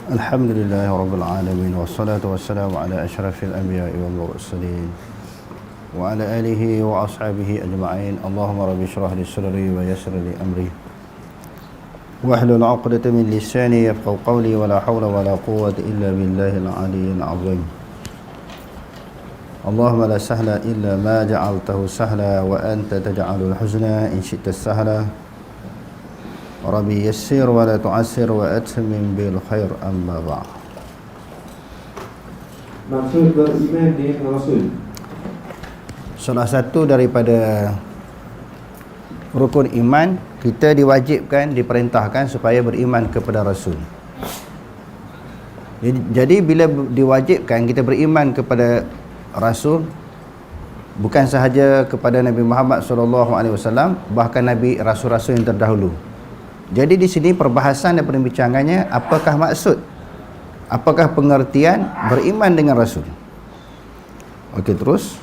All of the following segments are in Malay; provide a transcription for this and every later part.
Alhamdulillahi Rabbil Alamin. Wassalatu wassalamu ala ashrafil anbiya'i wal mursalin wa ala alihi wa ashabihi ajma'in. Allahumma rabbi shrah li sadri wa yassir li amri wahlul 'uqdatam min lisani yafqahu qawli wa la hawla wa la quwwata illa billahil 'aliyyil 'azim. Allahumma la sahla illa ma ja'altahu sahla wa anta taj'alul huzna in syi'ta sahla. Rabbi yassir wa la tu'assir wa atmim bil khair, amma ba'd. Maksud beriman dengan Rasul. Salah satu daripada rukun iman, kita diwajibkan, diperintahkan supaya beriman kepada Rasul. Jadi bila diwajibkan kita beriman kepada Rasul, bukan sahaja kepada Nabi Muhammad SAW, bahkan Nabi Rasul-Rasul yang terdahulu. Jadi di sini perbahasan dan perbincangannya, apakah maksud, apakah pengertian beriman dengan Rasul. Okey, terus.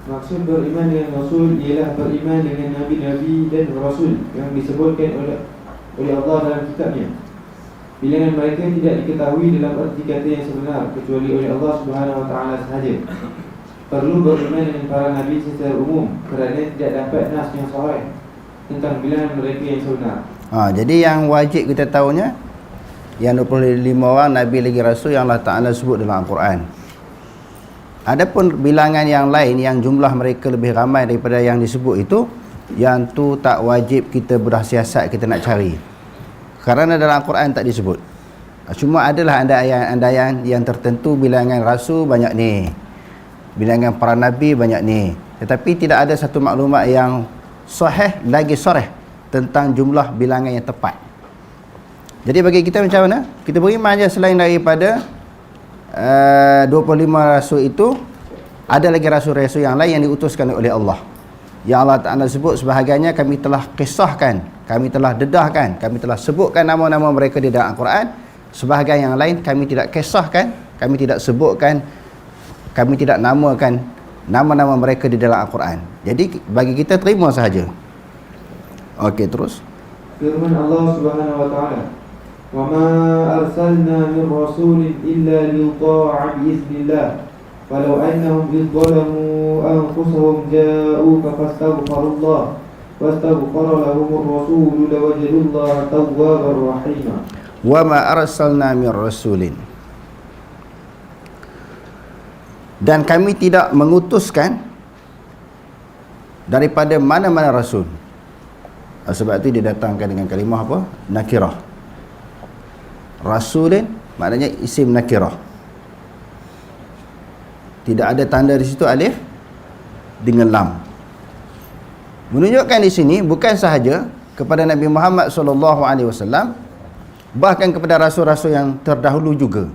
Maksud beriman dengan Rasul ialah beriman dengan Nabi-Nabi dan Rasul yang disebutkan oleh Allah dalam kitabnya. Bilangan mereka tidak diketahui dalam arti kata yang sebenar kecuali oleh Allah Subhanahu Wa Taala sahaja. Perlu beriman dengan para Nabi secara umum kerana tidak dapat nas yang sahih tentang bilangan mereka yang sebenar. Jadi yang wajib kita tahunya yang 25 orang Nabi lagi Rasul yang Allah Ta'ala sebut dalam Al-Quran. Adapun bilangan yang lain yang jumlah mereka lebih ramai daripada yang disebut itu, yang tu tak wajib kita bersiasat kita nak cari, kerana dalam Al-Quran tak disebut. Cuma adalah andaian-andaian yang tertentu bilangan Rasul banyak ni, bilangan para Nabi banyak ni, tetapi tidak ada satu maklumat yang sahih lagi soreh tentang jumlah bilangan yang tepat. Jadi bagi kita macam mana? Kita beriman je selain daripada 25 rasul itu, ada lagi rasul-rasul yang lain yang diutuskan oleh Allah, yang Allah Ta'ala sebut sebahagiannya kami telah kisahkan, kami telah dedahkan, kami telah sebutkan nama-nama mereka di dalam Al-Quran. Sebahagian yang lain kami tidak kisahkan, kami tidak sebutkan, kami tidak namakan nama-nama mereka di dalam Al-Quran. Jadi bagi kita terima sahaja. Okey, terus. Firman Allah Subhanahu Wa Taala, "Wa ma arsalna min rasulin illa liyuta'a bi idznillah, walau annahum idh zalamu anfusahum ja'uka fastaghfirullah wastaghfara lahumur rasul lawajadullaha tawwabar rahima." Wa ma arsalna min rasulin, dan kami tidak mengutuskan daripada mana-mana rasul. Sebab itu didatangkan dengan kalimah apa? Nakirah. Rasulin maknanya isim nakirah. Tidak ada tanda di situ alif dengan lam. Menunjukkan di sini bukan sahaja kepada Nabi Muhammad SAW, bahkan kepada rasul-rasul yang terdahulu juga.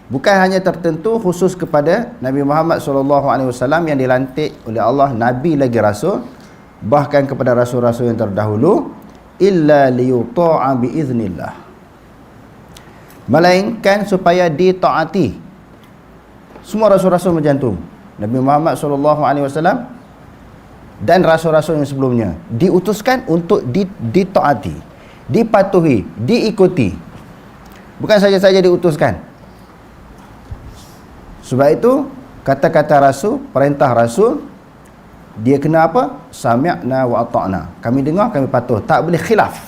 Bukan hanya tertentu khusus kepada Nabi Muhammad SAW yang dilantik oleh Allah Nabi lagi Rasul, bahkan kepada rasul-rasul yang terdahulu, illa liyuta'a biiznillah, melainkan supaya ditaati. Semua rasul-rasul macam tu. Nabi Muhammad SAW dan rasul-rasul yang sebelumnya diutuskan untuk ditaati, dipatuhi, diikuti. Bukan saja-saja diutuskan. Sebab itu kata-kata Rasul, perintah Rasul, dia kena apa? Sami'na wa ata'na. Kami dengar, kami patuh. Tak boleh khilaf.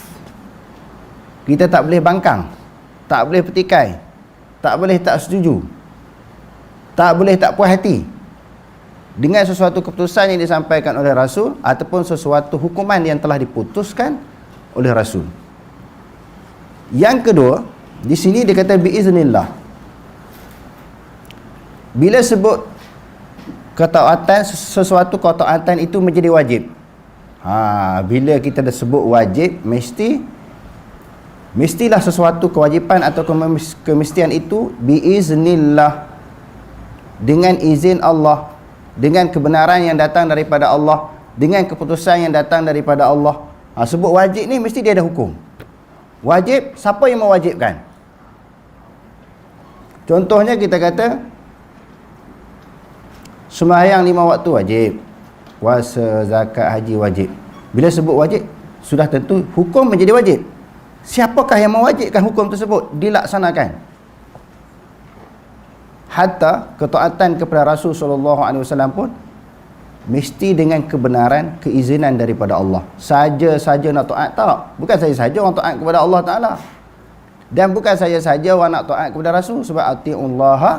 Kita tak boleh bangkang, tak boleh petikai, tak boleh tak setuju, tak boleh tak puas hati dengan sesuatu keputusan yang disampaikan oleh Rasul ataupun sesuatu hukuman yang telah diputuskan oleh Rasul. Yang kedua, di sini dia kata biiznillah. Bila sebut ketaatan, sesuatu ketaatan itu menjadi wajib. Bila kita dah sebut wajib, mestilah sesuatu kewajipan atau kemestian itu biiznillah, dengan izin Allah, dengan kebenaran yang datang daripada Allah, dengan keputusan yang datang daripada Allah. Sebut wajib ni mesti dia ada hukum. Wajib, siapa yang mewajibkan? Contohnya kita kata sembahyang 5 waktu wajib, puasa, zakat, haji wajib. Bila sebut wajib, sudah tentu hukum menjadi wajib. siapakah yang mewajibkan hukum tersebut dilaksanakan? Hatta ketaatan kepada Rasul SAW pun mesti dengan kebenaran, keizinan daripada Allah. Saja-saja nak taat tak. Bukan saja-saja orang taat kepada Allah Ta'ala. Dan bukan saja-saja orang nak taat kepada Rasul. Sebab ati'ullaha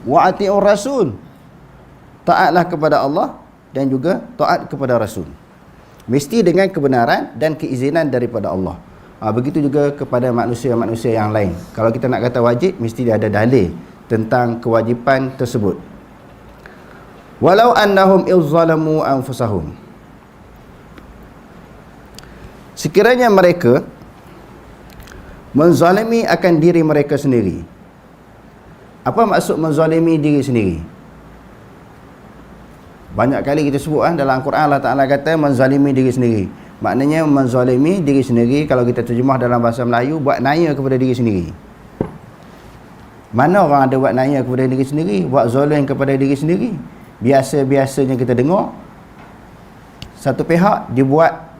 wa ati'ur Rasul. Taatlah kepada Allah dan juga taat kepada Rasul. Mesti dengan kebenaran dan keizinan daripada Allah. Begitu juga kepada manusia-manusia yang lain. Kalau kita nak kata wajib, mesti dia ada dalil tentang kewajipan tersebut. Walau annahum izzalamu anfusahum. Sekiranya mereka menzalimi akan diri mereka sendiri. Apa maksud menzalimi diri sendiri? Banyak kali kita sebut dalam Al-Quran Allah Ta'ala kata menzalimi diri sendiri. Maknanya menzalimi diri sendiri, kalau kita terjemah dalam bahasa Melayu, buat naya kepada diri sendiri. Mana orang ada buat naya kepada diri sendiri, buat zalim kepada diri sendiri? Biasa-biasanya kita dengar satu pihak dibuat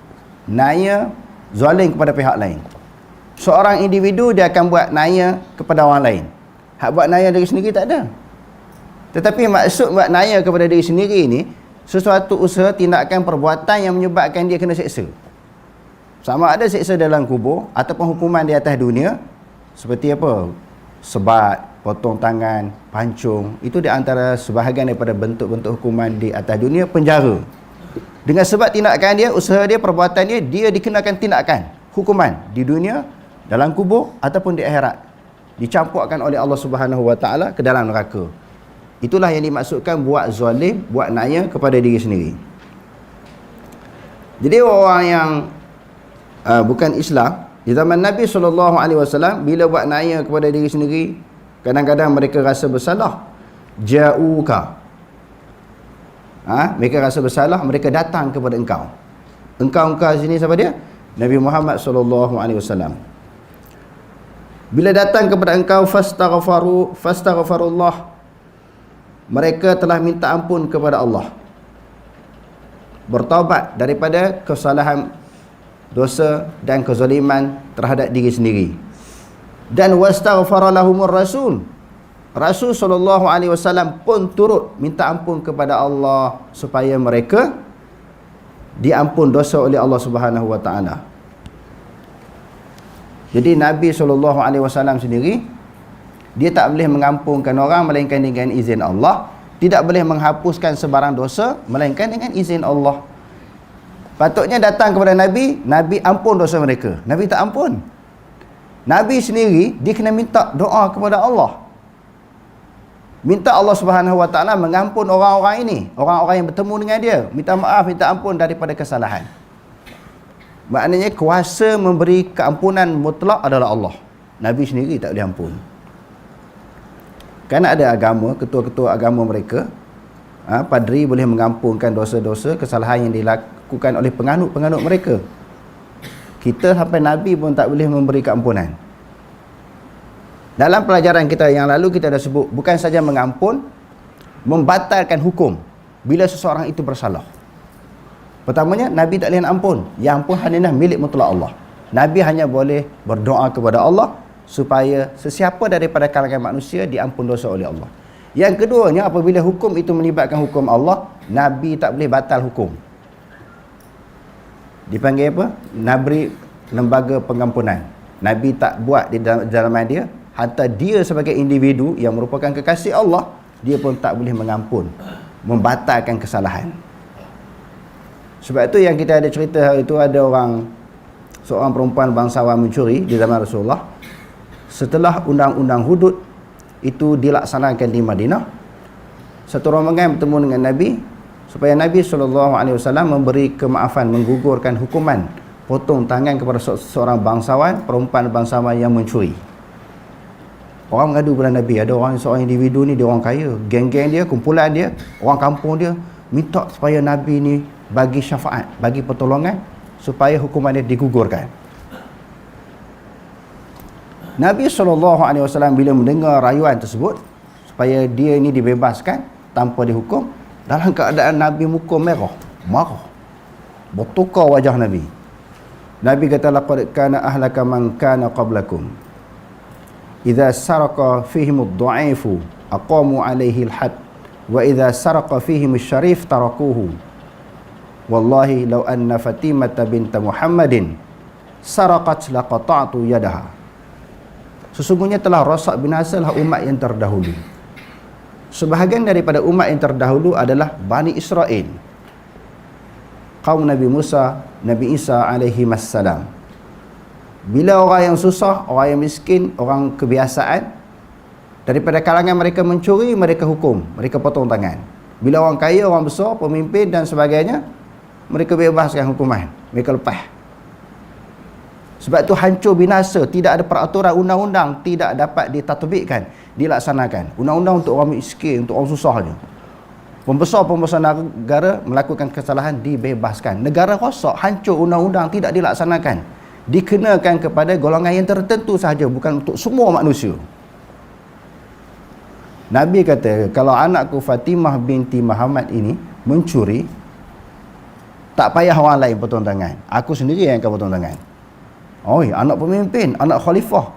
naya zalim kepada pihak lain. Seorang individu dia akan buat naya kepada orang lain. Hak buat naya diri sendiri tak ada. Tetapi maksud buat naya kepada diri sendiri ni sesuatu usaha, tindakan, perbuatan yang menyebabkan dia kena seksa. Sama ada seksa dalam kubur ataupun hukuman di atas dunia. Seperti apa? Sebat, potong tangan, pancung. Itu di antara sebahagian daripada bentuk-bentuk hukuman di atas dunia. Penjara. Dengan sebab tindakan dia, usaha dia, perbuatan dia, dia dikenakan tindakan, hukuman di dunia, dalam kubur ataupun di akhirat. Dicampurkan oleh Allah Subhanahu Wa Taala ke dalam neraka. Itulah yang dimaksudkan buat zalim, buat naya kepada diri sendiri. Jadi orang yang bukan Islam di zaman Nabi SAW, bila buat naya kepada diri sendiri, kadang-kadang mereka rasa bersalah. Ja'uka, mereka rasa bersalah, mereka datang kepada engkau. Engkau sini siapa dia? Nabi Muhammad SAW. Bila datang kepada engkau, fastaghfarullah, mereka telah minta ampun kepada Allah, bertaubat daripada kesalahan, dosa dan kezaliman terhadap diri sendiri. Dan wastaghfara lahumur rasul, Rasul SAW pun turut minta ampun kepada Allah supaya mereka diampun dosa oleh Allah Subhanahu Wa Taala. Jadi Nabi SAW sendiri, dia tak boleh mengampunkan orang melainkan dengan izin Allah. Tidak boleh menghapuskan sebarang dosa melainkan dengan izin Allah. Patutnya datang kepada Nabi, Nabi ampun dosa mereka. Nabi tak ampun. Nabi sendiri, dia kena minta doa kepada Allah. Minta Allah Subhanahu Wa Taala mengampun orang-orang ini, orang-orang yang bertemu dengan dia. Minta maaf, minta ampun daripada kesalahan. Maknanya kuasa memberi keampunan mutlak adalah Allah. Nabi sendiri tak boleh ampun. Kerana ada agama, ketua-ketua agama mereka, padri boleh mengampunkan dosa-dosa, kesalahan yang dilakukan oleh penganut-penganut mereka. Kita sampai Nabi pun tak boleh memberi keampunan. Dalam pelajaran kita yang lalu kita dah sebut, bukan saja mengampun, membatalkan hukum bila seseorang itu bersalah. Pertamanya, Nabi tak boleh nak ampun. Yang ampun hanya milik mutlak Allah. Nabi hanya boleh berdoa kepada Allah supaya sesiapa daripada kalangan manusia diampun dosa oleh Allah. Yang keduanya, apabila hukum itu melibatkan hukum Allah, Nabi tak boleh batal hukum. Dipanggil apa? Nabi lembaga pengampunan. Nabi tak buat di dalam dia. Hatta dia sebagai individu yang merupakan kekasih Allah, dia pun tak boleh mengampun, membatalkan kesalahan. Sebab itu yang kita ada cerita hari itu, ada seorang perempuan bangsawan mencuri di zaman Rasulullah. Setelah undang-undang hudud itu dilaksanakan di Madinah, satu rombongan bertemu dengan Nabi supaya Nabi SAW memberi kemaafan, menggugurkan hukuman potong tangan kepada seorang bangsawan, perempuan bangsawan yang mencuri. Orang mengadu kepada Nabi, ada seorang individu ni, dia orang kaya, geng-geng dia, kumpulan dia, orang kampung dia, minta supaya Nabi ni bagi syafaat, bagi pertolongan supaya hukuman dia digugurkan. Nabi SAW bila mendengar rayuan tersebut supaya dia ini dibebaskan tanpa dihukum, dalam keadaan Nabi muka merah, marah, bertukar wajah Nabi. Nabi kata laqad kana ahlaka man kana qablakum idza saraka fihim ad-dha'ifu aqamu alaihi al-had wa idza saraka fihim asy-syarif tarakuhu wallahi law anna Fatimata binta Muhammadin saraqat laqata'tu yadaha. Sesungguhnya telah rosak binasalah umat yang terdahulu. Sebahagian daripada umat yang terdahulu adalah Bani Israel, kaum Nabi Musa, Nabi Isa alaihi wassalam. Bila orang yang susah, orang yang miskin, orang kebiasaan, daripada kalangan mereka mencuri, mereka hukum, mereka potong tangan. Bila orang kaya, orang besar, pemimpin dan sebagainya, mereka bebaskan hukuman, mereka lepas. Sebab itu hancur binasa, tidak ada peraturan undang-undang, tidak dapat ditatbikkan, dilaksanakan. Undang-undang untuk orang miskin, untuk orang susah je. Pembesar-pembesar negara melakukan kesalahan, dibebaskan. Negara rosak, hancur, undang-undang tidak dilaksanakan, dikenakan kepada golongan yang tertentu sahaja, bukan untuk semua manusia. Nabi kata, kalau anakku Fatimah binti Muhammad ini mencuri, tak payah orang lain potong tangan, aku sendiri yang akan potong tangan. Oi, anak pemimpin, anak khalifah,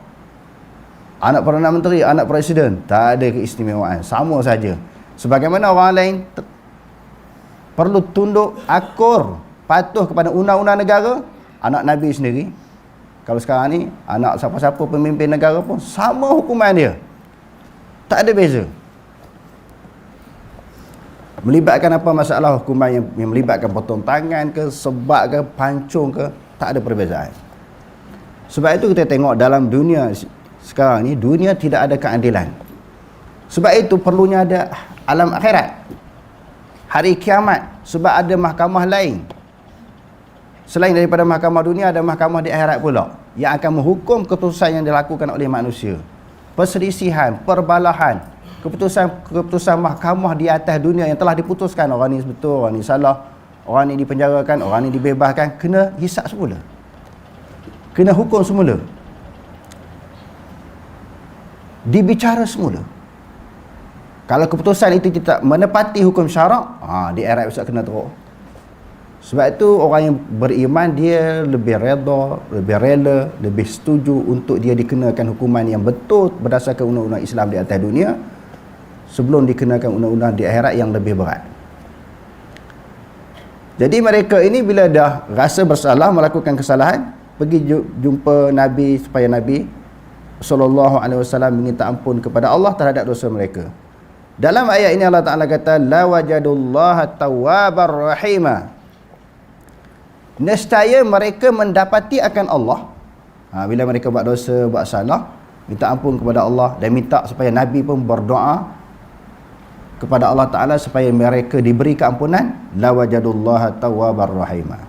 anak Perdana Menteri, anak Presiden, tak ada keistimewaan, sama saja. Sebagaimana orang lain perlu tunduk, akur, patuh kepada undang-undang negara, anak Nabi sendiri, kalau sekarang ni anak siapa-siapa pemimpin negara pun sama hukuman dia, tak ada beza. Melibatkan apa masalah hukuman yang melibatkan potong tangan ke, sebak ke, pancung ke, tak ada perbezaan. Sebab itu kita tengok dalam dunia sekarang ni, dunia tidak ada keadilan. Sebab itu perlunya ada alam akhirat, hari kiamat. Sebab ada mahkamah lain selain daripada mahkamah dunia, ada mahkamah di akhirat pula yang akan menghukum keputusan yang dilakukan oleh manusia. Perselisihan, perbalahan, keputusan mahkamah di atas dunia yang telah diputuskan, orang ni betul, orang ni salah, orang ni dipenjarakan, orang ni dibebaskan, kena hisap semula, kena hukum semula, dibicara semula. Kalau keputusan itu tidak menepati hukum syarak, di akhirat besok kena teruk. Sebab itu orang yang beriman, dia lebih redha, lebih rela, lebih setuju untuk dia dikenakan hukuman yang betul berdasarkan undang-undang Islam di atas dunia, sebelum dikenakan undang-undang di akhirat yang lebih berat. Jadi mereka ini bila dah rasa bersalah, melakukan kesalahan, pergi jumpa Nabi supaya Nabi SAW meminta ampun kepada Allah terhadap dosa mereka. Dalam ayat ini Allah Ta'ala kata, la wajadullaha tawwabar rahima. Nescaya mereka mendapati akan Allah. Bila mereka buat dosa, buat salah, minta ampun kepada Allah dan minta supaya Nabi pun berdoa kepada Allah Ta'ala supaya mereka diberi keampunan. La wajadullaha tawwabar rahima.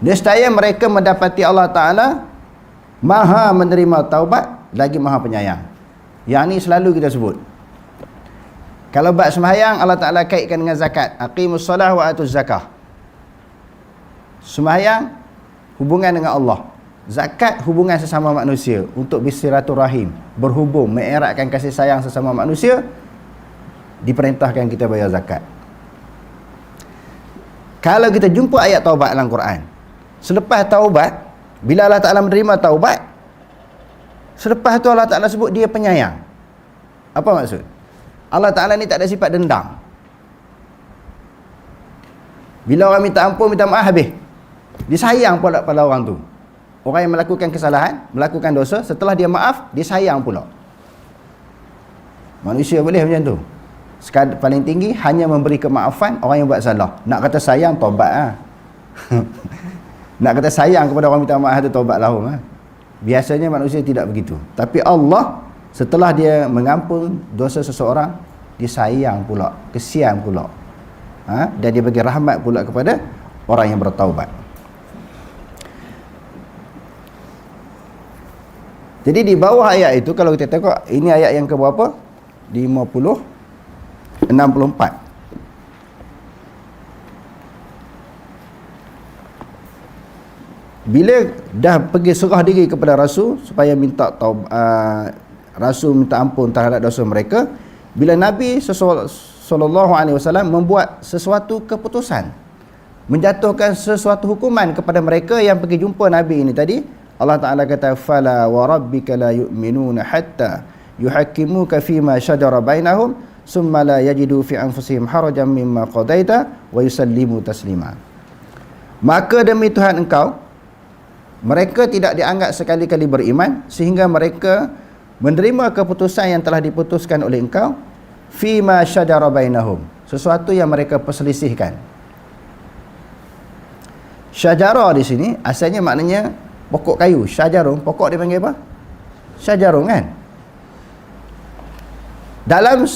Nescaya mereka mendapati Allah Ta'ala maha menerima taubat lagi maha penyayang. Yang ni selalu kita sebut. Kalau bab sembahyang, Allah Ta'ala kaitkan dengan zakat. Aqimus solah wa atuz zakah. Sembahyang hubungan dengan Allah, zakat hubungan sesama manusia, untuk bersilaturahim, berhubung, mengeratkan kasih sayang sesama manusia. Diperintahkan kita bayar zakat. Kalau kita jumpa ayat taubat dalam Quran, selepas taubat, bila Allah Ta'ala menerima taubat, selepas tu Allah Ta'ala sebut dia penyayang. Apa maksud? Allah Ta'ala ni tak ada sifat dendam. Bila orang minta ampun, minta maaf, habis. Dia sayang pula pada orang tu. Orang yang melakukan kesalahan, melakukan dosa, setelah dia maaf, dia sayang pula. Manusia boleh macam tu. Sekadar paling tinggi hanya memberi kemaafan orang yang buat salah. Nak kata sayang, taubat Nak kata sayang kepada orang minta maaf tu, taubat lahum Biasanya manusia tidak begitu. Tapi Allah, setelah dia mengampun dosa seseorang, dia sayang pula, kesian pula, dan dia bagi rahmat pula kepada orang yang bertaubat. Jadi di bawah ayat itu, kalau kita tengok, ini ayat yang ke berapa? 64. Bila dah pergi serah diri kepada Rasul supaya minta Rasul minta ampun terhadap dosa mereka, bila Nabi SAW membuat sesuatu keputusan, menjatuhkan sesuatu hukuman kepada mereka yang pergi jumpa Nabi ini tadi. Allah Ta'ala kata, fala wa rabbika la yu'minuna hatta yuhakkimuka fima syajara bainahum summa la yajidu fi anfusihim harajan mimma qadaita wa yusallimu taslima. Maka demi Tuhan engkau, mereka tidak dianggap sekali-kali beriman sehingga mereka menerima keputusan yang telah diputuskan oleh engkau fima syajara bainahum, sesuatu yang mereka perselisihkan. Syajara di sini asalnya maknanya pokok kayu. Syajarun, pokok dia panggil apa? Syajarun kan? Dalam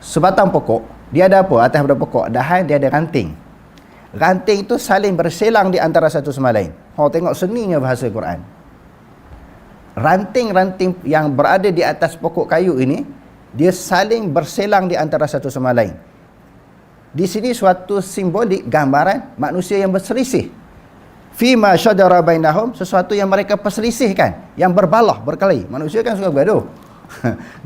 sebatang pokok, dia ada apa? Atas pada pokok, dahan dia ada ranting. Ranting itu saling berselang di antara satu sama lain. Tengok seninya bahasa Quran. Ranting-ranting yang berada di atas pokok kayu ini, dia saling berselang di antara satu sama lain. Di sini suatu simbolik gambaran manusia yang berselisih. Fima syajara bainahum, sesuatu yang mereka perselisihkan, yang berbalah, berkelahi. Manusia kan suka bergaduh.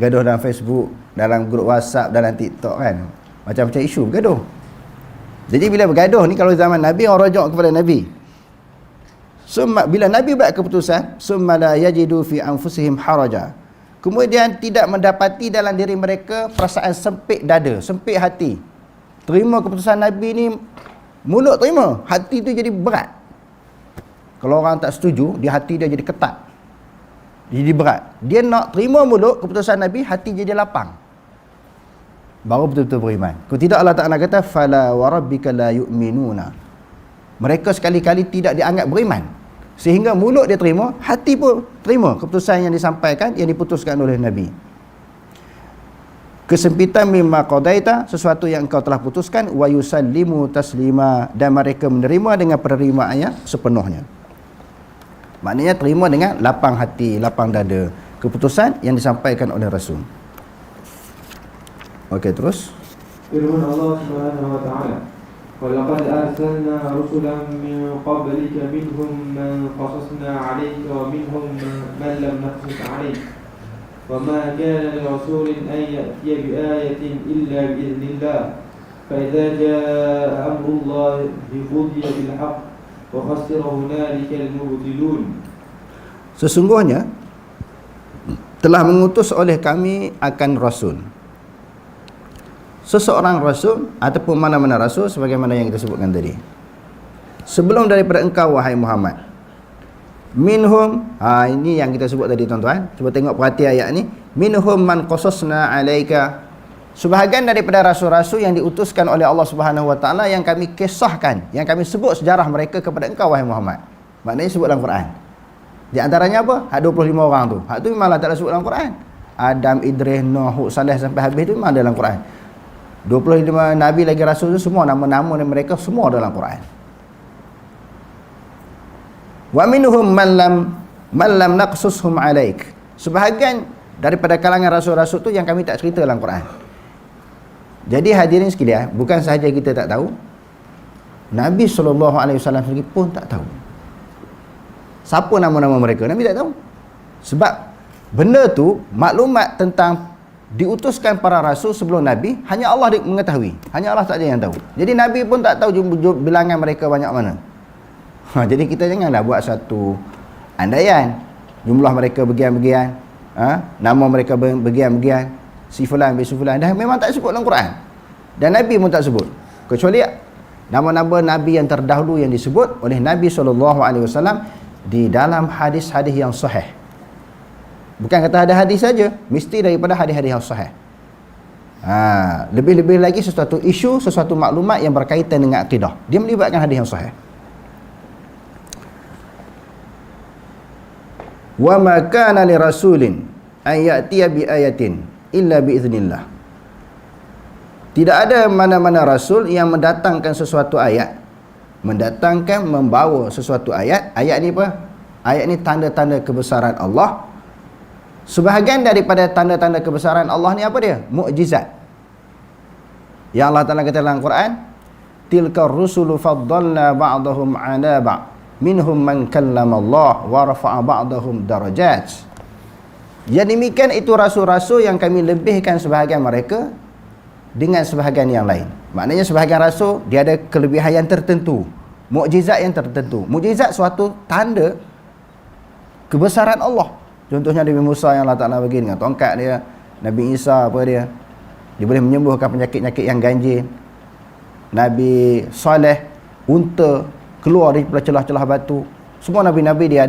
Gaduh dalam Facebook, dalam grup WhatsApp, dalam TikTok kan. Macam-macam isu bergaduh. Jadi bila bergaduh ni, kalau zaman Nabi, orang rujuk kepada Nabi. Bila Nabi buat keputusan, summa la yajidu fi anfusihim haraja, kemudian tidak mendapati dalam diri mereka perasaan sempit dada, sempit hati. Terima keputusan Nabi ni, mulut terima, hati tu jadi berat. Kalau orang tak setuju, di hati dia jadi ketat, jadi berat. Dia nak terima mulut keputusan Nabi, hati jadi lapang, baru betul-betul beriman. Kalau tidak, Allah Ta'ala kata, fala wa rabbika la yu'minuna, mereka sekali-kali tidak dianggap beriman sehingga mulut dia terima, hati pun terima keputusan yang disampaikan, yang diputuskan oleh Nabi. Kesempitan mimma qadaita, sesuatu yang engkau telah putuskan, wa yusallimu taslima, dan mereka menerima dengan penerimaannya sepenuhnya. Maknanya terima dengan lapang hati, lapang dada keputusan yang disampaikan oleh Rasul. Okey, terus. Firman Allah Subhanahu wa taala, "Walaqad arsalna rusulan min qablika minhum man qasasna 'alayka wa minhum man lam naqsus 'alayka. Wa ma kana li rasulin an ya'tiya bi ayatin illa bi idznillah. Fa idza jaa amrullah qudiya bil haqq wa khasira hunalika al-mubtilun." Sesungguhnya telah mengutus oleh kami akan rasul, seseorang rasul ataupun mana-mana rasul, sebagaimana yang kita sebutkan tadi, sebelum daripada engkau wahai Muhammad. Minhum, ini yang kita sebut tadi tuan-tuan. Cuba tengok, perhati ayat ni. Minhum man qasasna alaika, sebahagian daripada rasul-rasul yang diutuskan oleh Allah Subhanahu wa taala, yang kami kisahkan, yang kami sebut sejarah mereka kepada engkau wahai Muhammad. Maknanya sebut dalam Quran. Di antaranya apa? Hak 25 orang tu. Hak tu memang Allah Ta'ala sebut dalam Quran. Adam, Idris, Nuh, Hud, Saleh sampai habis tu memang dalam Quran. 25 nabi lagi rasul tu semua nama-nama mereka semua dalam Quran. Wa minhum man lam naqsushum alaik, sebahagian daripada kalangan rasul-rasul tu yang kami tak cerita dalam Quran. Jadi hadirin sekalian, bukan sahaja kita tak tahu, Nabi SAW sendiri pun tak tahu siapa nama-nama mereka. Nabi tak tahu. Sebab benda tu, maklumat tentang diutuskan para rasul sebelum Nabi, hanya Allah mengetahui, hanya Allah saja yang tahu. Jadi Nabi pun tak tahu bilangan mereka banyak mana. Jadi kita janganlah buat satu andaian jumlah mereka begian-begian, nama mereka begian-begian, si fulan bin si fulan, dah memang tak sebut dalam Quran. Dan Nabi pun tak sebut, kecuali nama-nama Nabi yang terdahulu yang disebut oleh Nabi SAW di dalam hadis-hadis yang sahih. Bukan kata ada hadis saja, mesti daripada hadis-hadis yang sahih. Lebih-lebih lagi sesuatu isu, sesuatu maklumat yang berkaitan dengan akidah, dia melibatkan hadis yang sahih. Wa ma kana li rasulin an ya'tiya bi ayatin illa bi idznillah. Tidak ada mana-mana rasul yang mendatangkan sesuatu ayat, membawa sesuatu ayat. Ayat ni apa? Ayat ni tanda-tanda kebesaran Allah. Sebahagian daripada tanda-tanda kebesaran Allah ni apa dia? Mukjizat. Yang Allah Ta'ala kata dalam Quran, tilka rusulu faddalna ba'dahum 'ala ba'd, minhum man kallama Allah wa rafa'a ba'dahum darajat. Yang demikian itu rasul-rasul yang kami lebihkan sebahagian mereka dengan sebahagian yang lain. Maknanya sebahagian rasul dia ada kelebihan yang tertentu, mukjizat yang tertentu. Mukjizat suatu tanda kebesaran Allah. Contohnya Nabi Musa yang Allah Ta'ala bagi dengan tongkat dia. Nabi Isa apa dia boleh menyembuhkan penyakit-penyakit yang ganjil. Nabi Saleh, unta keluar daripada celah-celah batu. Semua nabi-nabi dia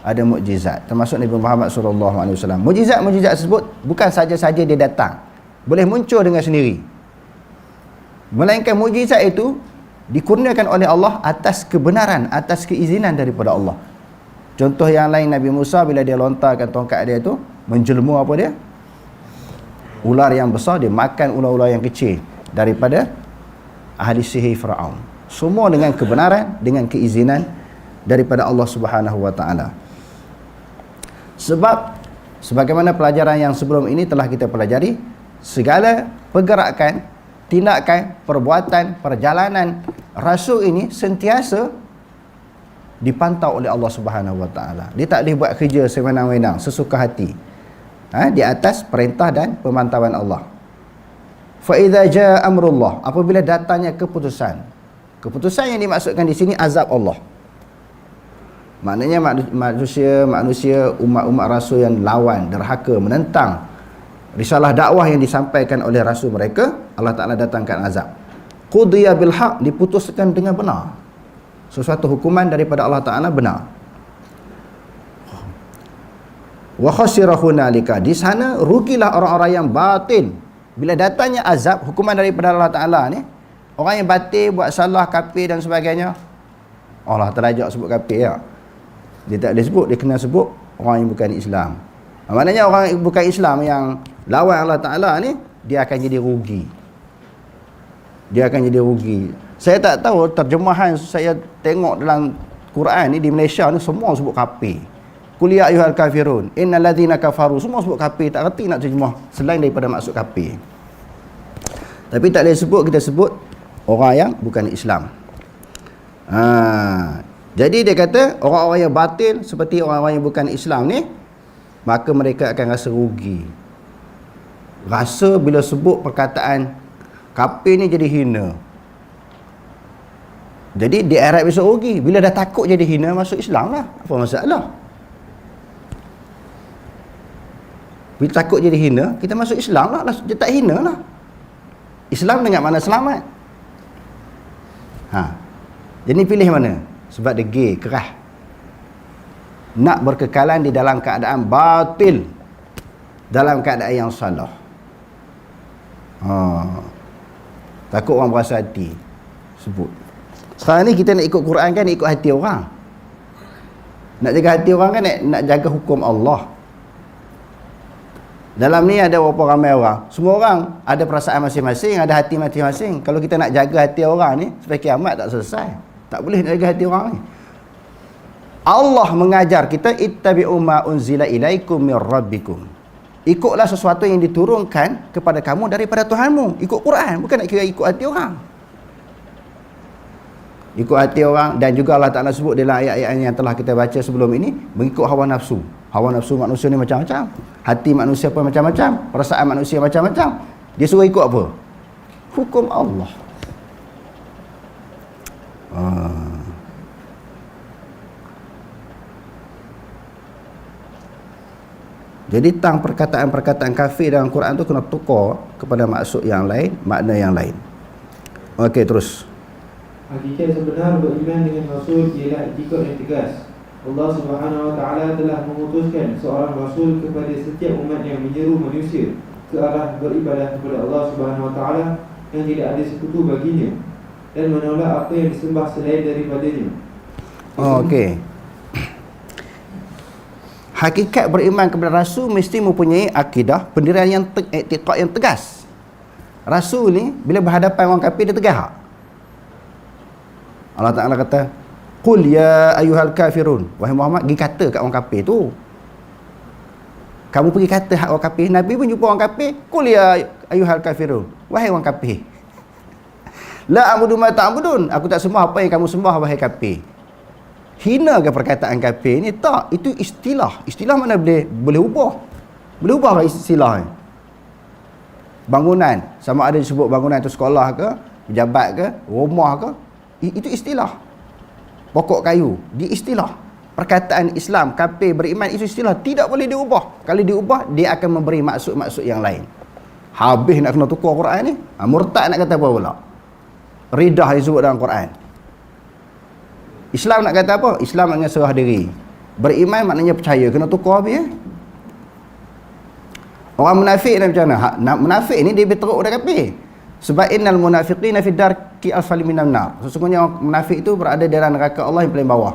ada mukjizat, termasuk Nabi Muhammad SAW. Mukjizat tersebut bukan saja-saja dia datang, boleh muncul dengan sendiri, melainkan mukjizat itu dikurniakan oleh Allah atas kebenaran, atas keizinan daripada Allah. Contoh yang lain, Nabi Musa bila dia lontarkan tongkat dia tu, menjelma apa dia? Ular yang besar, dia makan ular-ular yang kecil daripada ahli sihir Firaun. Semua dengan kebenaran, dengan keizinan daripada Allah Subhanahu wa taala. Sebab sebagaimana pelajaran yang sebelum ini telah kita pelajari, segala pergerakan, tindakan, perbuatan, perjalanan rasul ini sentiasa dipantau oleh Allah Subhanahu wa taala. Dia tak boleh buat kerja sewenang-wenang, sesuka hati. Di atas perintah dan pemantauan Allah. Fa idza jaa amrullah, apabila datangnya keputusan. Keputusan yang dimaksudkan di sini azab Allah. Maknanya manusia, umat-umat rasul yang lawan, derhaka, menentang risalah dakwah yang disampaikan oleh rasul mereka, Allah Ta'ala datangkan azab. Qudiya bil haq, diputuskan dengan benar. Sesuatu hukuman daripada Allah Ta'ala benar. Wa khasira hunalika, di sana rugilah orang-orang yang batil. Bila datangnya azab, hukuman daripada Allah Ta'ala ni, orang yang batil, buat salah, kafir dan sebagainya, Allah terajak sebut kafir ya. Dia tak boleh sebut, dia kena sebut orang yang bukan Islam. Maknanya orang yang bukan Islam yang lawan Allah Ta'ala ni, dia akan jadi rugi. Dia akan jadi rugi. Saya tak tahu terjemahan saya tengok dalam Quran ni di Malaysia ni semua sebut kafir. Qul ya ayyuhal kafirun innal ladzina kafaru, semua sebut kafir, tak reti nak terjemah selain daripada maksud kafir. Tapi tak boleh sebut, kita sebut orang yang bukan Islam. Jadi dia kata orang-orang yang batil seperti orang-orang yang bukan Islam ni, maka mereka akan rasa rugi. Rasa bila sebut perkataan kafir ni jadi hina. Jadi di akhirat besok rugi. Bila dah takut jadi hina, masuk Islam lah. Apa masalah? Bila takut jadi hina, kita masuk Islam lah. Dia tak hina lah. Islam dengan mana selamat. Jadi pilih mana? Sebab dia gay, kerah. Nak berkekalan di dalam keadaan batil, dalam keadaan yang salah. Takut orang berasa hati. Sebut. Sekarang ni kita nak ikut Quran kan, nak ikut hati orang. Nak jaga hati orang kan, nak jaga hukum Allah. Dalam ni ada berapa ramai orang. Semua orang ada perasaan masing-masing, ada hati masing-masing. Kalau kita nak jaga hati orang ni, sampai kiamat tak selesai. Tak boleh nak jaga hati orang ni. Allah mengajar kita, ittabi'u ma unzila ilaikum mir rabbikum. Ikutlah sesuatu yang diturunkan kepada kamu daripada Tuhanmu. Ikut Quran, bukan nak kira ikut hati orang. Ikut hati orang. Dan juga Allah Ta'ala sebut dalam ayat-ayat yang telah kita baca sebelum ini, mengikut hawa nafsu. Hawa nafsu manusia ni macam-macam, hati manusia pun macam-macam, perasaan manusia macam-macam. Dia suruh ikut apa? Hukum Allah. Jadi tang perkataan-perkataan kafir dalam Quran tu kena tukar kepada maksud yang lain, makna yang lain. Okey, terus. Hakikat sebenar beriman dengan Rasul ialah etikad yang tegas. Allah Subhanahu wa ta'ala telah memutuskan seorang Rasul kepada setiap umat yang menyeru manusia ke arah beribadah kepada Allah Subhanahu wa ta'ala yang tidak ada sekutu baginya, dan menolak apa yang disembah selain daripadanya. Okey. Hakikat beriman kepada Rasul mesti mempunyai akidah, pendirian yang i'tiqad yang tegas. Rasul ni bila berhadapan orang kafir dia tegas. Allah Ta'ala kata, Qul ya ayyuhal kafirun, wahai Muhammad, pergi kata kat orang kafir tu. Kamu pergi kata hak orang kafir. Nabi pun jumpa orang kafir, Qul ya ayyuhal kafirun, wahai orang kafir, la a'budu ma ta'budun, aku tak sembah apa yang kamu sembah wahai kafir. Hina ke perkataan kafir ni? Tak, itu istilah. Istilah mana boleh ubah? Boleh ubah ke istilah ni? bangunan, sama ada disebut bangunan itu sekolah ke, pejabat ke, rumah ke, itu istilah. Pokok kayu, di istilah. Perkataan Islam, kafir, beriman, itu istilah, tidak boleh diubah. Kalau diubah, dia akan memberi maksud-maksud yang lain. Habis nak kena tukar Quran ni, murtad nak kata apa pula? Ridah disebut dalam Quran. Islam nak kata apa? Islam maknanya serah diri. Beriman maknanya percaya, kena tukar habis. Orang munafik ni macam mana? Munafik ni dia berteruk dah kafir. Sebab innal munafiqina fi darki asfali minan nar. Sesungguhnya orang munafik itu berada dalam neraka Allah yang paling bawah.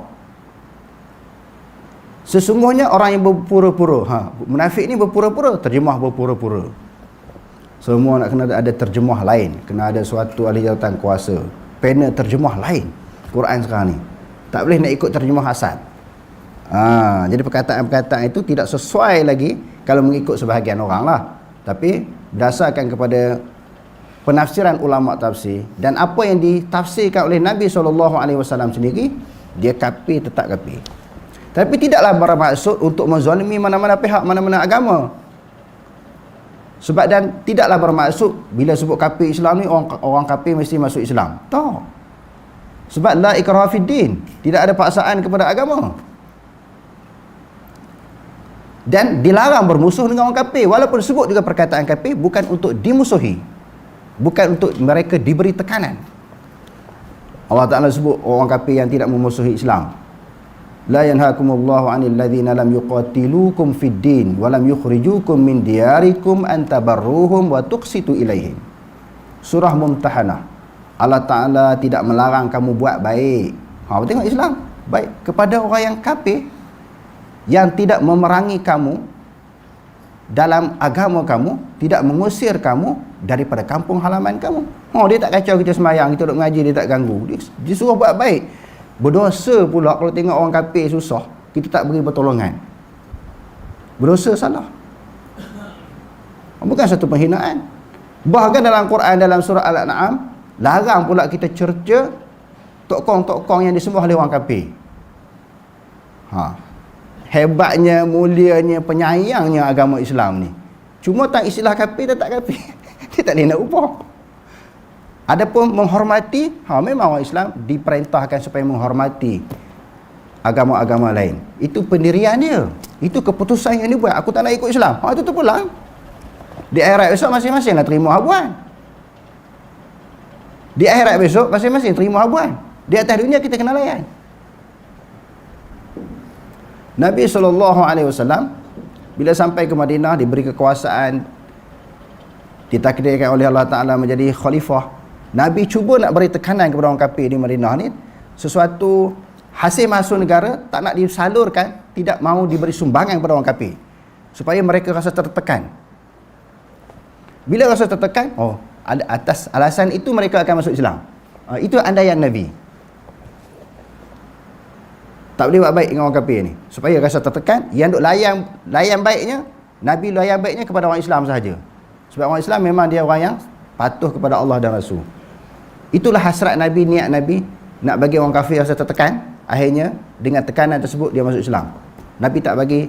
Sesungguhnya orang yang berpura-pura, munafik ni berpura-pura, terjemah berpura-pura. Semua nak kena ada terjemah lain, kena ada suatu ahli jawatan kuasa, panel terjemah lain Quran sekarang ni. Tak boleh nak ikut terjemah asal. Jadi perkataan-perkataan itu tidak sesuai lagi kalau mengikut sebahagian orang lah. Tapi berdasarkan kepada penafsiran ulama tafsir dan apa yang ditafsirkan oleh Nabi SAW sendiri, dia kafir, tetap kafir. Tapi tidaklah bermaksud untuk menzalimi mana-mana pihak, mana-mana agama. Sebab dan tidaklah bermaksud bila sebut kafir Islam ni orang kafir mesti masuk Islam. Tak. Sebab la ikraha fid din, tidak ada paksaan kepada agama. Dan dilarang bermusuh dengan orang kafir. Walaupun sebut juga perkataan kafir bukan untuk dimusuhi, bukan untuk mereka diberi tekanan. Allah Ta'ala sebut orang kafir yang tidak memusuhi Islam. La yanhakumullahu 'anil ladzina lam yuqatilukum fid din wa lam yukhrijukum min diyarikum an tabarruhum wa tuqsitu ilaihim. Surah Mumtahanah. Allah Ta'ala tidak melarang kamu buat baik. Tengok Islam, baik kepada orang yang kafir, yang tidak memerangi kamu dalam agama kamu, tidak mengusir kamu daripada kampung halaman kamu. Dia tak kacau kita semayang, kita duduk mengaji, dia tak ganggu. Dia suruh buat baik. Berdosa pula kalau tengok orang kafir susah, kita tak beri pertolongan. Berdosa, salah. Bukan satu penghinaan. Bahkan dalam Quran, dalam surah Al-An'am, larang pula kita cerca tokong-tokong yang disembah oleh orang kafir. Hebatnya, mulianya, penyayangnya agama Islam ni. Cuma tak istilah kafir dan tak kafir. Dia tak boleh nak ubah. Adapun menghormati, memang orang Islam diperintahkan supaya menghormati agama-agama lain. Itu pendirian dia. Itu keputusan yang dia buat. Aku tak nak ikut Islam. Itu terpulang. Di akhirat besok masing-masing nak terima habuan. Di akhirat besok masing-masing terima habuan. Di atas dunia kita kena layan. Nabi SAW bila sampai ke Madinah, diberi kekuasaan, ditakdirkan oleh Allah Ta'ala menjadi khalifah. Nabi cuba nak beri tekanan kepada orang kafir di Madinah ni, sesuatu hasil masuk negara tak nak disalurkan, tidak mahu diberi sumbangan kepada orang kafir, supaya mereka rasa tertekan. Bila rasa tertekan, atas alasan itu mereka akan masuk Islam. Itu andaian Nabi. Tak boleh buat baik dengan orang kafir ni, supaya rasa tertekan. Yang duk layan baiknya, Nabi layan baiknya kepada orang Islam sahaja. Sebab orang Islam memang dia orang yang patuh kepada Allah dan Rasul. Itulah hasrat Nabi, niat Nabi nak bagi orang kafir rasa tertekan. Akhirnya dengan tekanan tersebut dia masuk Islam. Nabi tak bagi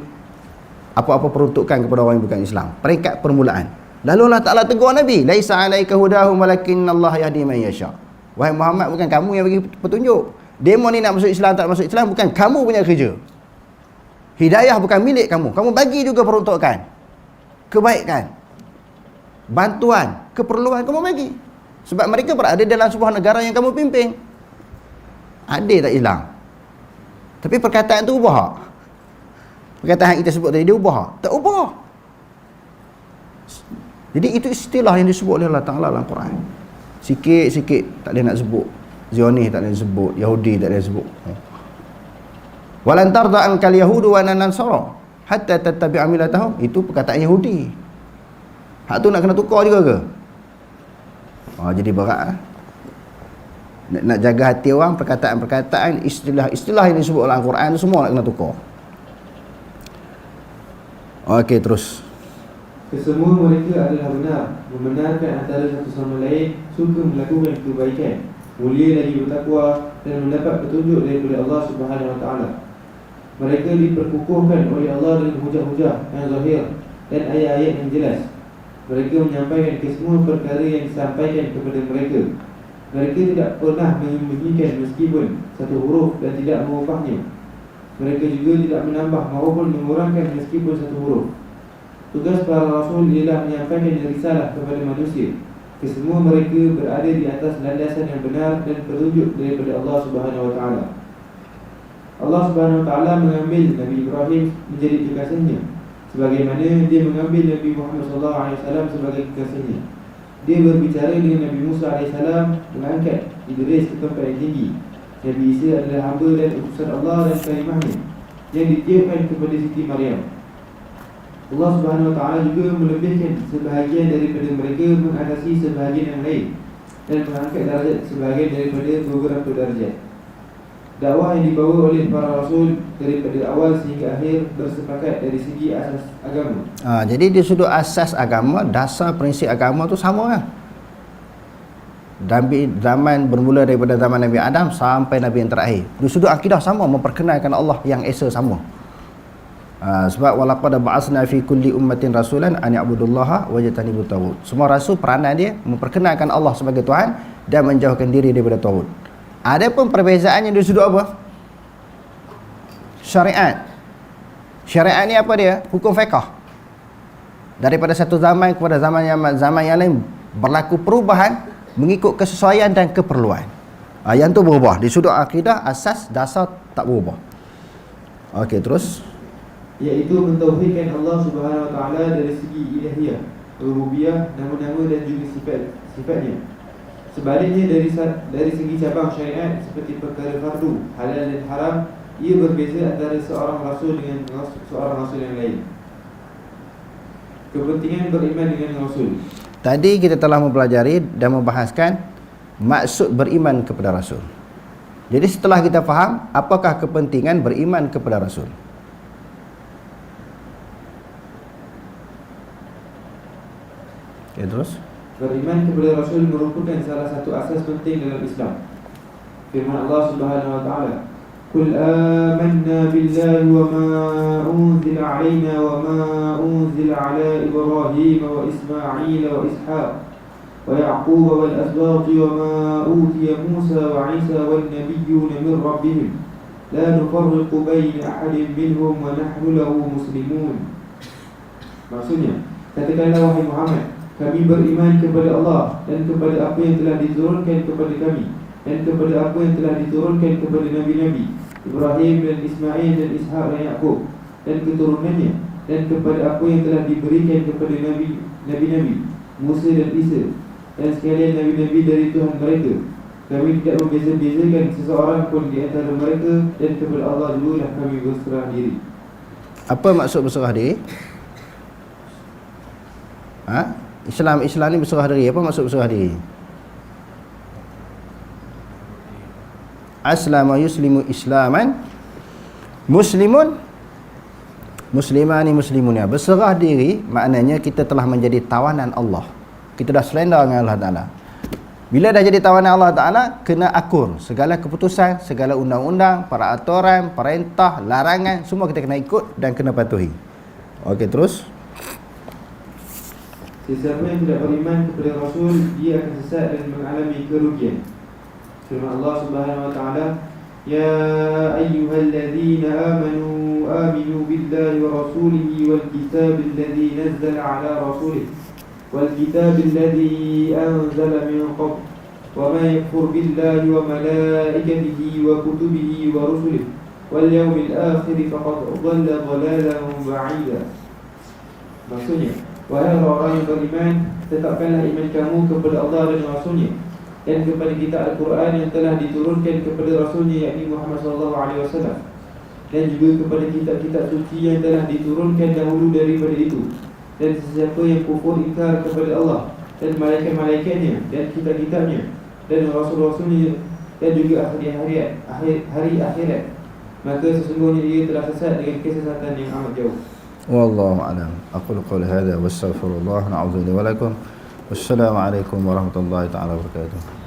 apa-apa peruntukan kepada orang yang bukan Islam. Peringkat permulaan. Lalu Allah Ta'ala tegur Nabi, laisa 'alaika hudahum walakinnallaha yahdi man yasha. Wahai Muhammad, bukan kamu yang bagi petunjuk. Demo ni nak masuk Islam tak masuk Islam bukan kamu punya kerja. Hidayah bukan milik kamu. Kamu bagi juga peruntukan, kebaikan, bantuan, keperluan kamu bagi. Sebab mereka berada dalam sebuah negara yang kamu pimpin. Adil tak Islam? Tapi perkataan tu ubah. Perkataan yang kita sebut tadi dia ubah. Tak ubah. Jadi itu istilah yang disebut oleh Allah Ta'ala dalam Quran. Sikit-sikit tak boleh nak sebut. Zionis tak boleh sebut, Yahudi tak boleh sebut. Walan tarda ankal yahudu wa nansara hatta tattabi'a millatahum. Itu perkataan Yahudi. Hak tu nak kena tukar juga ke? Jadi berat. Nak jaga hati orang, perkataan-perkataan, istilah-istilah yang disebut dalam Quran semua nak kena tukar. Okey, terus. Kesemua mereka adalah benar, membenarkan antara satu sama lain, suka melakukan kebaikan, mulia lagi bertakwa dan mendapat petunjuk daripada Allah Subhanahu Wa Taala. Mereka diperkukuhkan oleh Allah dengan hujah-hujah yang zahir dan ayat-ayat yang jelas. Mereka menyampaikan kesemua perkara yang disampaikan kepada mereka. Mereka tidak pernah menyembunyikan meskipun satu huruf dan tidak mengubahnya. Mereka juga tidak menambah maupun mengurangkan meskipun satu huruf. Tugas para rasul ialah menyampaikan risalah kepada manusia. Kesemua mereka berada di atas landasan yang benar dan petunjuk daripada Allah Subhanahu Wa Taala. Allah Subhanahu Wa Taala mengambil Nabi Ibrahim menjadi kekasihnya, sebagaimana dia mengambil Nabi Muhammad SAW sebagai kekasihnya. Dia berbicara dengan Nabi Musa AS, mengangkat Idris ke tempat yang tinggi. Nabi Isa adalah hamba dan utusan Allah dan kalimahnya yang ditiupkan kepada Siti Maryam. Allah Subhanahu Wa Taala juga melebihkan sebahagian daripada mereka mengatasi sebahagian yang lain dan mengangkat darjat sebahagian daripada beberapa darjat. Dakwah yang dibawa oleh para rasul daripada awal sehingga akhir bersepakat dari segi asas agama. Jadi di sudut asas agama, dasar prinsip agama tu sama kan? Dari zaman bermula daripada zaman Nabi Adam sampai Nabi yang terakhir. Di sudut akidah sama, memperkenalkan Allah yang esa sama. Sebab walaqad ba'atsna fi kulli ummatin rasulan an ya'budullaha wajtanibut taghut. Semua rasul peranan dia memperkenalkan Allah sebagai Tuhan dan menjauhkan diri daripada taghut. Adapun perbezaannya di sudut apa? Syariat. Syariat ni apa dia? Hukum fiqh. Daripada satu zaman kepada zaman yang lain berlaku perubahan mengikut kesesuaian dan keperluan. Yang tu berubah. Di sudut akidah, asas, dasar tak berubah. Okey, terus. Iaitu mentauhidkan Allah Subhanahu Wa Taala dari segi ilahiyah, rububiyah, nama-nama dan juga sifat-sifatnya. Sebaliknya dari segi cabang syariat seperti perkara fardu, halal dan haram, ia berbeza antara seorang rasul dengan seorang rasul yang lain. Kepentingan beriman dengan rasul. Tadi kita telah mempelajari dan membahaskan maksud beriman kepada rasul. Jadi setelah kita faham apakah kepentingan beriman kepada rasul. Okay, terus. Beriman kepada Rasul merupakan salah satu asas penting dalam Islam. Firman Allah Subhanahu Wa Taala, "Qul amanna billahi wa ma unzila 'alaina wa ma unzila 'ala Ibrahim wa Isma'il wa Ishaq wa Ya'qub wal asbaq wa ma utiya Musa wa Isa wan nabiyyun min rabbihim la nufarriqu baina ahadin minhum wa nahnu lahu muslimun." Maksudnya, katakanlah wahai Muhammad, kami beriman kepada Allah dan kepada apa yang telah diturunkan kepada kami dan kepada apa yang telah diturunkan kepada Nabi-Nabi Ibrahim dan Ismail dan Ishaq dan Ya'qub dan keturunannya, dan kepada apa yang telah diberikan kepada Nabi-Nabi Musa dan Isa dan sekalian Nabi-Nabi dari Tuhan mereka. Kami tidak membeza-bezakan seseorang pun di antara mereka, dan kepada Allah jugalah kami berserah diri. Apa maksud berserah diri? Islam ni berserah diri. Apa maksud berserah diri? Aslama yuslimu islaman, muslimun muslimani muslimunya. Berserah diri maknanya kita telah menjadi tawanan Allah. Kita dah surrender dengan Allah Ta'ala. Bila dah jadi tawanan Allah Ta'ala, kena akur segala keputusan, segala undang-undang, peraturan, perintah, larangan, semua kita kena ikut dan kena patuhi. Okey, terus. Sesiapa yang tidak beriman kepada Rasul, dia akan sesat dan mengalami kerugian. Firman Allah Subhanahu Wa Taala, "Ya ayyuhalladzina amanu aminu billahi wa rasulihi wal kitabil ladzi nazzala ala rasulihi wal kitabil ladzi anzala min qabl wa man yakfur billahi wa malaikatihi wa kutubihi wa rusulihi wal yawmil akhir faqad dhalla dhalalan ba'ida." Maksudnya, wahai orang yang beriman, tetapkanlah iman kamu kepada Allah dan Rasulnya, dan kepada kitab Al-Quran yang telah diturunkan kepada Rasulnya, yakni Muhammad SAW, dan juga kepada kitab-kitab suci yang telah diturunkan dahulu daripada itu. Dan sesiapa yang kufur ingkar kepada Allah dan malaikat-malaikatnya dan kitab-kitabnya dan Rasul-Rasulnya dan juga hari akhirat, maka sesungguhnya ia telah sesat dengan kesesatan yang amat jauh. Wallahu a'lam. Aqulu qawli hadha wa astaghfirullah, na'udzu billahi wa lakum. Wassalamu alaikum warahmatullahi taala wabarakatuh.